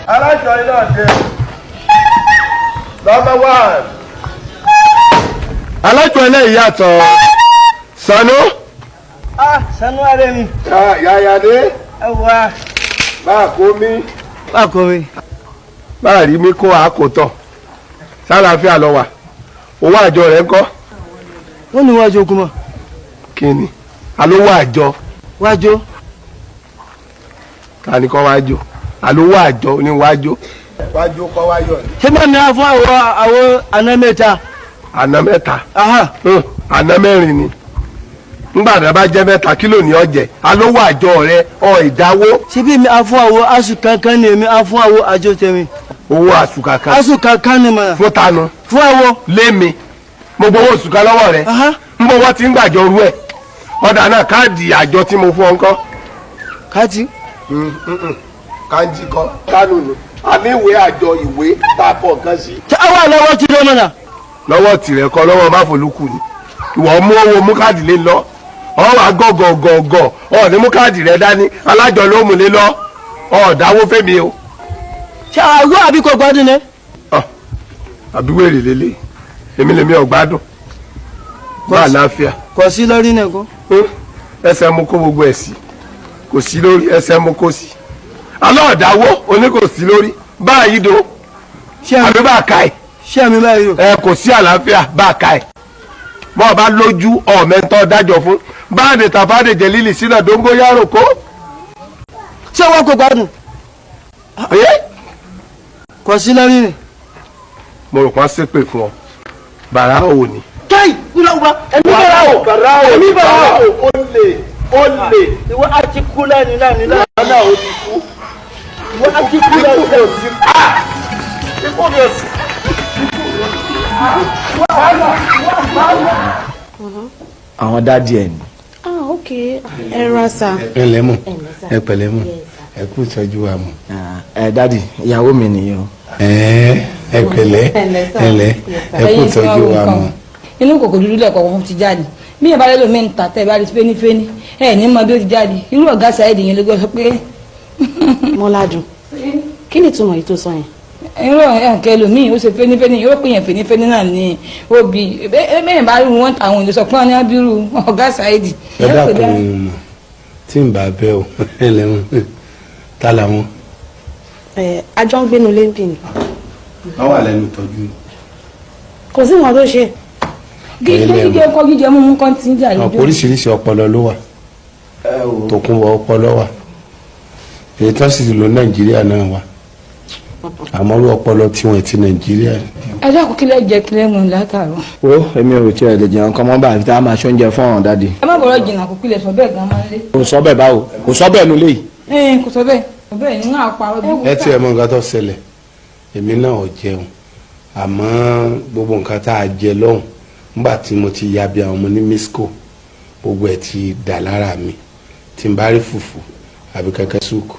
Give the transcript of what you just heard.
alájọ iná dé. Number 1. Alájọ eléyìí yàtọ̀. Sanu. Sanu are mi. Yàyà dé. Ẹwà. Bá kó mi. Bá kó mi. Bá rí mi kó àkótọ̀. Sálàáfíà lọ wà. Owó àjọ rẹ̀ ńkọ́? Wọ́n ní wájú okun mọ́. Kí ni? Alówó àjọ. Wájú. Ta ni kọ́ wájú? Alówó àjọ ní wájú. Wájú kọ́ wáyọ̀ ni. Ṣé máa ní a fún àwọn àná mẹ́ta? Àná mẹ́ta. Àná mẹ́rin ni. Ngbàdàn bá jẹ́ mẹ́ta kílò ní ọ̀jẹ̀. Alówó àjọ rẹ̀ ìdáwó. Ṣé bí mi a fún àwọn aṣù kankan ni èmi a fún àwọn àjọ tèmi? Owó aṣù kankan. Aṣù kankan ni mà. Fún tanu. Fún àwọn. Lémi. Mo gbowó oṣù kan lọ́wọ́ rẹ̀. N bọ̀ wọ́n ti ń gbàjọ rú ẹ̀. Ọ̀dà náà káàdì àjọ tí mo fún ọ ńkọ́. Káàdì? Káàdì kọ́. Kánú ni. A ní ìwé àjọ ìwé tá a fọ nǹkan sí. Ṣé àwọn àlọ́wọ́ ti dé mọ́nà? Lọ́wọ́ tirẹ̀ kọ́ lọ́wọ́ Máfolúkù ni. Ìwọ mú owó mú káàdì lé lọ. Ọ wà gọ̀gọ̀gọ̀gọ̀. Ọ ní mú káàdì rẹ dání. Alájọ ló mú lé lọ. Ọ dáwó fẹ́mi o. Ṣé àgọ́ àbí kò gbádùn ni? Àbí wèrè lélẹ̀. Èmi lèmi ọ̀gbádùn. Bá àlàáfíà. Kò sí lórí nìkan. Ẹsẹ̀ mú kó gbogbo ẹ̀ sí. Kò sí lórí ẹsẹ̀ mú kó sí. Alọ́ọ̀dáwó oní kò sí lórí. Bá a yí do. Àbí bá a ka ẹ̀. Ṣé àmì báyìí o? Kò sí àlàáfíà bá a ka ẹ̀. Bọ́ ọ bá lójú ọ̀mẹ́ntọ́ dájọ́ fún. Bá a dè tàfádè jẹ lílì sínú àdóńgó yàrá kó. Ṣé wọ́n kò gbádùn? Kò sí lórí ni. Mo rò pọ́n ṣépè fún ọ. Bàrá ò ní. Káì! Wúlọ́wọ́! Ẹ̀mí bàrá o! Ẹ̀mí bàrá o! Ó lè. Ìwọ á ti kú lẹ́nu náà. Náà ó ti kú. Ìwọ á ti kú lẹ́nu náà. Ikú mi ò sí. Àwọn dádì ẹ̀ ni. Ok, ẹ ra sa. Ẹ pẹ̀lẹ́ mọ̀, ẹ pẹ̀lẹ́ mọ̀, ẹ kú ìtọ́jú wa mọ̀. Dádì ìyàwó mi nìyẹn o. Ẹ pẹ̀lẹ́ ẹ kú ìtọ́jú wa mọ̀. Inú kòkò dúdú lẹ́kọ̀ọ́ wọn ti jáde bí ẹ bá lẹ́lò mí ń ta tẹ́ ẹ bá rí fẹ́nífẹ́ní ẹ ní mọ bí ó ti jáde irú ọ̀gá Saheed yẹn ló gbọ́ sọ pé. Mọ́ládùn kí ni ìtumọ̀ yìí tó sọ yẹn. irú ẹ̀kẹ́ lòmíì ó ṣe fẹ́nífẹ́ní yóò pè yẹn fẹ́nífẹ́ní náà ní òbí bẹ́ẹ̀ bá rí wọn àwọn ìlú sọ pé wọn ní abirú ọ̀gá Saheed. Ẹ dákun tí ń bá bẹ́ o ẹ lẹ́wọ̀n tá làwọn. Àjọ ń gbénu lẹ́ńbì ni. wọ́n wà lẹ́nu tọ́jú. Kò sí wọn tó ṣe. Gígé kọ́ jíjẹ mú kan ti ń jà lójú. Oríṣiríṣi ọpọlọ ló wà tòkunbọ̀ ọpọlọ wà èyí tó sì lò Nàìjíríà náà wà àmọ́ orí ọpọlọ tí wọ́n ti Nàìjíríà. Ẹ dákun kílẹ̀ jẹ kílẹ̀ mọ̀ látàrọ. Ó èmi ò tiẹ̀ lè jẹun kọ́ mọ́ bá àfi tá a máa ṣoúnjẹ fún ọ̀hún dádì. Ẹ má bọ̀rọ̀ jìnnà kó kílẹ̀ sọ bẹ́ẹ̀ gan máa ń lé. Kò sọ bẹ́ẹ̀ báwo kò sọ bẹ́ẹ̀ nulẹ̀ yìí. Kò sọ bẹ́ẹ̀ ní náà parọ́ bí. Ẹ tiẹ̀ mọ nǹkan tó ṣẹlẹ̀ èmi náà ò jẹun àmọ́ gbogbo nǹkan tá a jẹ lọ́hùn nígbà tí mo ti ya bí àwọn ọmọ ní misco gbogbo ẹ̀ ti dà lára mi tí n bá rí fùfú àbí kẹ̀kẹ́ súùkù